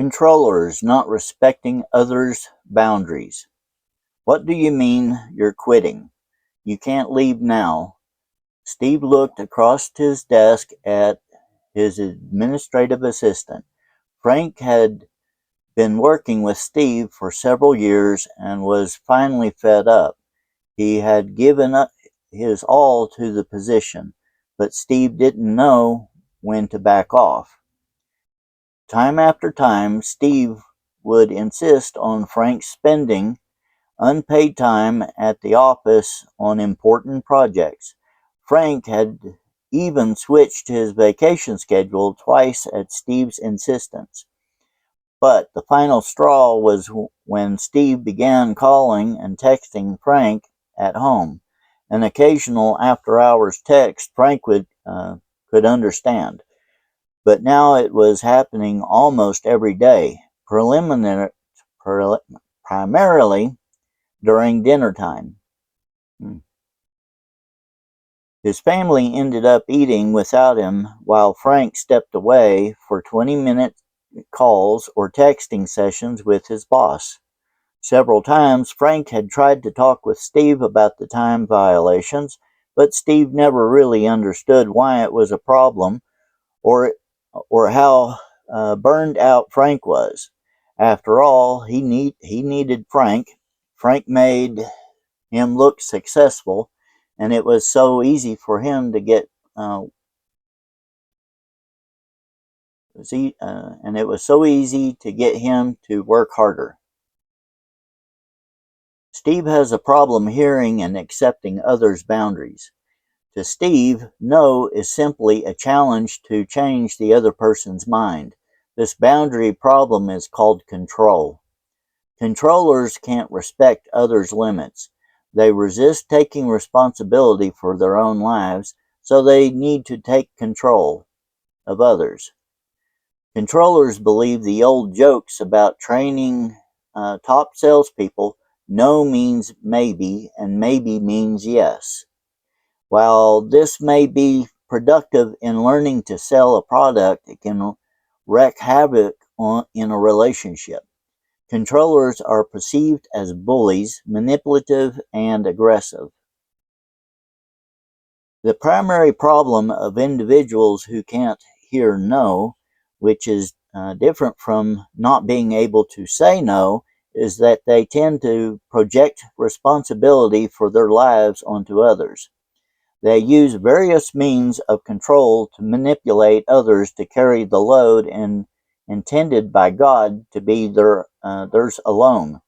Controllers not respecting others' boundaries. What do you mean you're quitting? You can't leave now. Steve looked across his desk at his administrative assistant. Frank had been working with Steve for several years and was finally fed up. He had given up his all to the position, but Steve didn't know when to back off. Time after time, Steve would insist on Frank spending unpaid time at the office on important projects. Frank had even switched his vacation schedule twice at Steve's insistence. But the final straw was when Steve began calling and texting Frank at home. An occasional after-hours text Frank could understand. But now it was happening almost every day, primarily during dinner time. His family ended up eating without him while Frank stepped away for 20-minute calls or texting sessions with his boss. Several times Frank had tried to talk with Steve about the time violations, but Steve never really understood why it was a problem or how burned out Frank was. After all, he needed Frank. Frank made him look successful, and it was so easy for him to get and it was so easy to get him to work harder. Steve has a problem hearing and accepting others' boundaries. To Steve, no is simply a challenge to change the other person's mind. This boundary problem is called control. Controllers can't respect others' limits. They resist taking responsibility for their own lives, so they need to take control of others. Controllers believe the old jokes about training top salespeople: no means maybe, and maybe means yes. While this may be productive in learning to sell a product, it can wreak havoc in a relationship. Controllers are perceived as bullies, manipulative, and aggressive. The primary problem of individuals who can't hear no, which is different from not being able to say no, is that they tend to project responsibility for their lives onto others. They use various means of control to manipulate others to carry the load intended by God to be theirs alone.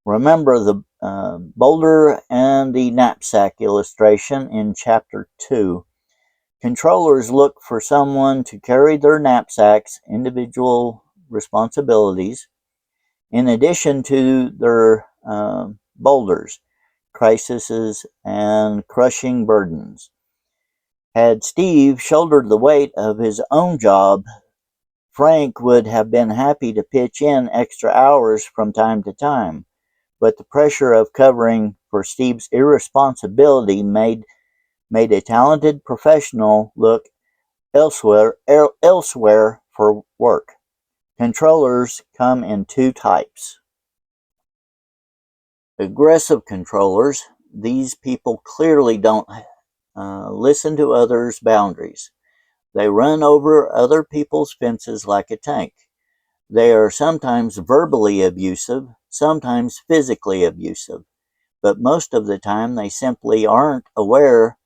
Remember the boulder and the knapsack illustration in Chapter 2. Controllers look for someone to carry their knapsacks, individual responsibilities, in addition to their boulders, crises, and crushing burdens. Had Steve shouldered the weight of his own job, Frank would have been happy to pitch in extra hours from time to time, but the pressure of covering for Steve's irresponsibility made a talented professional look elsewhere for work. Controllers come in two types. Aggressive controllers: these people clearly don't listen to others' boundaries. They run over other people's fences like a tank. They are sometimes verbally abusive, sometimes physically abusive, but most of the time they simply aren't aware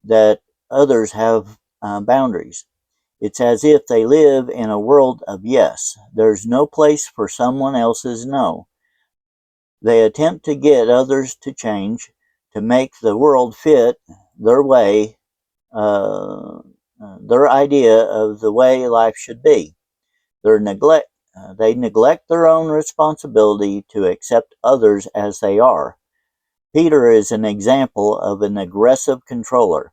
that others have boundaries. It's as if they live in a world of yes. There's no place for someone else's no. They attempt to get others to change, to make the world fit their way, their idea of the way life should be. They neglect their own responsibility to accept others as they are. Peter is an example of an aggressive controller.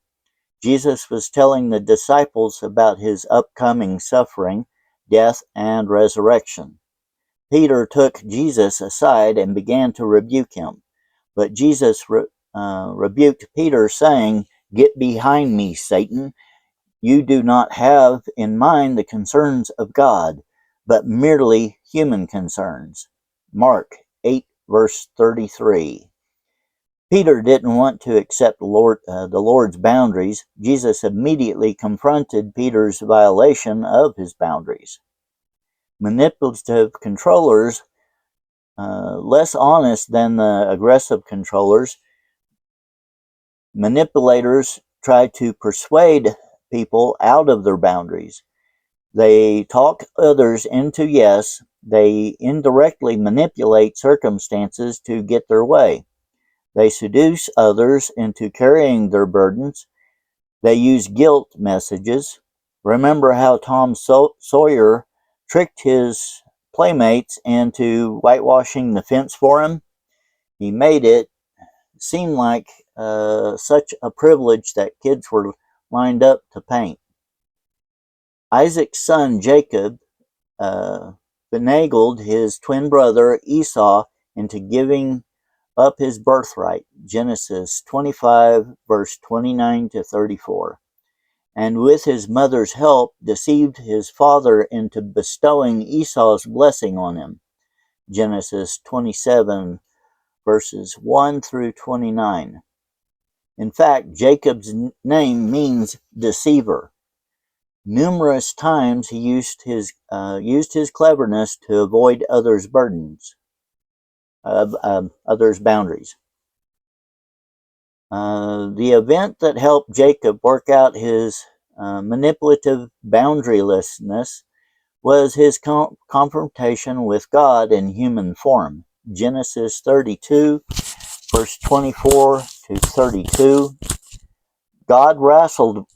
Jesus was telling the disciples about his upcoming suffering, death, and resurrection. Peter took Jesus aside and began to rebuke him. But Jesus rebuked Peter, saying, "Get behind me, Satan. You do not have in mind the concerns of God, but merely human concerns. Mark 8, verse 33. Peter didn't want to accept the Lord's boundaries. Jesus immediately confronted Peter's violation of his boundaries. Manipulative controllers, less honest than the aggressive controllers, manipulators try to persuade people out of their boundaries. They talk others into yes. They indirectly manipulate circumstances to get their way. They seduce others into carrying their burdens. They use guilt messages. Remember how Tom Sawyer tricked his playmates into whitewashing the fence for him? He made it seem like such a privilege that kids were lined up to paint. Isaac's son Jacob finagled his twin brother Esau into giving up his birthright, Genesis 25, verse 29 to 34, and with his mother's help deceived his father into bestowing Esau's blessing on him, Genesis 27, verses 1 through 29. In fact, Jacob's name means deceiver. Numerous times he used his cleverness to avoid others' burdens, others' boundaries. The event that helped Jacob work out his manipulative boundarylessness was his confrontation with God in human form. Genesis 32, verse 24 to 32. God wrestled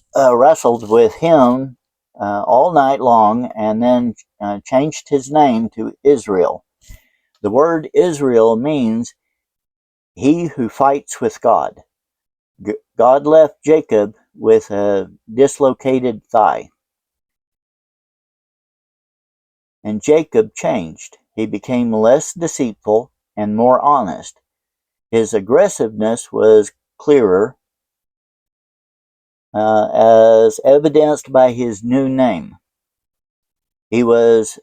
with him all night long and then changed his name to Israel. The word Israel means he who fights with God. God left Jacob with a dislocated thigh. And Jacob changed. He became less deceitful and more honest. His aggressiveness was clearer, as evidenced by his new name. He was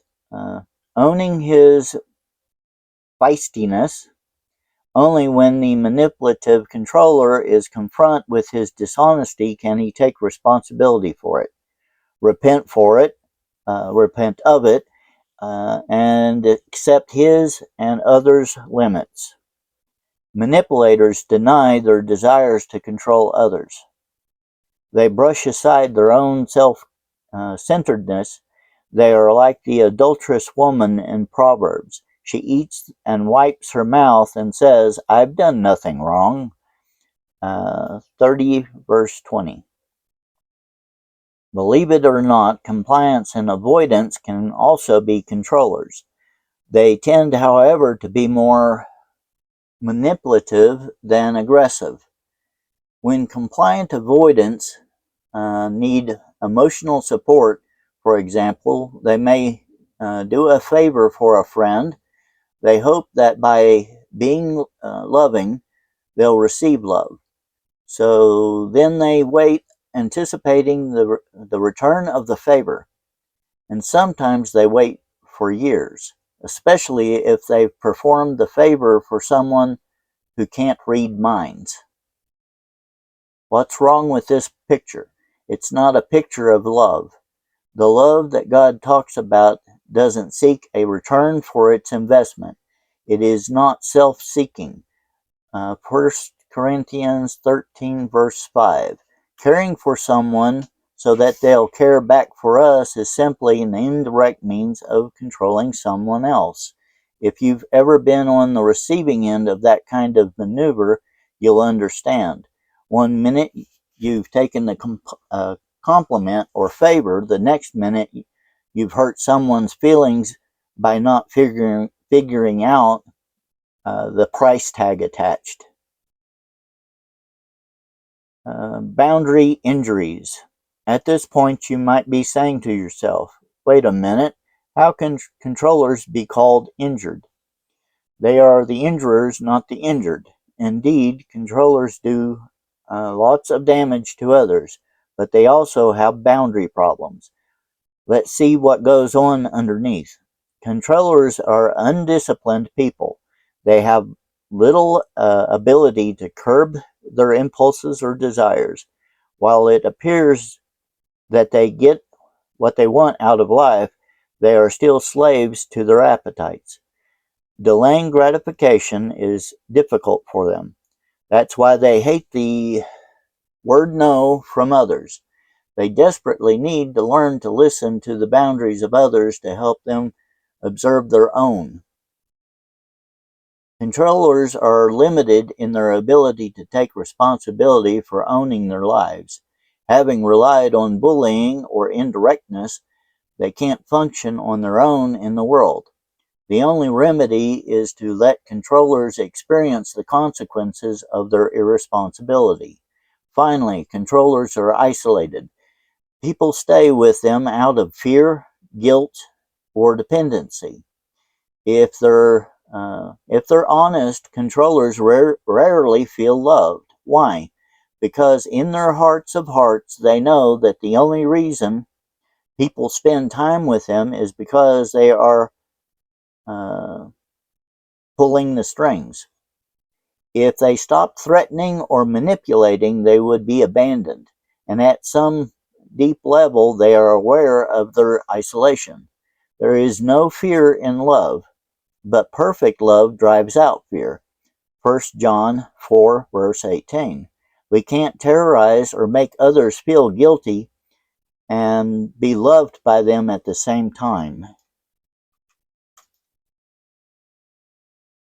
owning his feistiness. Only when the manipulative controller is confronted with his dishonesty can he take responsibility for it, repent of it, and accept his and others' limits. Manipulators deny their desires to control others. They brush aside their own self-centeredness. They are like the adulterous woman in Proverbs. She eats and wipes her mouth and says, "I've done nothing wrong." 30 verse 20. Believe it or not, compliance and avoidance can also be controllers. They tend, however, to be more manipulative than aggressive. When compliant avoidants need emotional support, for example, they may do a favor for a friend. They hope that by being loving, they'll receive love. So then they wait, anticipating the return of the favor. And sometimes they wait for years, especially if they've performed the favor for someone who can't read minds. What's wrong with this picture? It's not a picture of love. The love that God talks about doesn't seek a return for its investment. It is not self-seeking. 1 Corinthians 13, verse 5. Caring for someone so that they'll care back for us is simply an indirect means of controlling someone else. If you've ever been on the receiving end of that kind of maneuver, you'll understand. One minute you've taken the compliment or favor, the next minute you've hurt someone's feelings by not figuring out the price tag attached. Boundary injuries. At this point, you might be saying to yourself, wait a minute, how can controllers be called injured? They are the injurers, not the injured. Indeed, controllers do lots of damage to others, but they also have boundary problems. Let's see what goes on underneath. Controllers are undisciplined people. They have little ability to curb their impulses or desires. While it appears that they get what they want out of life, they are still slaves to their appetites. Delaying gratification is difficult for them. That's why they hate the word no from others. They desperately need to learn to listen to the boundaries of others to help them observe their own. Controllers are limited in their ability to take responsibility for owning their lives. Having relied on bullying or indirectness, they can't function on their own in the world. The only remedy is to let controllers experience the consequences of their irresponsibility. Finally, controllers are isolated. People stay with them out of fear, guilt, or dependency. If they're honest, controllers rarely feel loved. Why? Because in their hearts of hearts, they know that the only reason people spend time with them is because they are pulling the strings. If they stopped threatening or manipulating, they would be abandoned. And at some deep level, they are aware of their isolation. There is no fear in love, but perfect love drives out fear. 1 John 4, verse 18. We can't terrorize or make others feel guilty and be loved by them at the same time.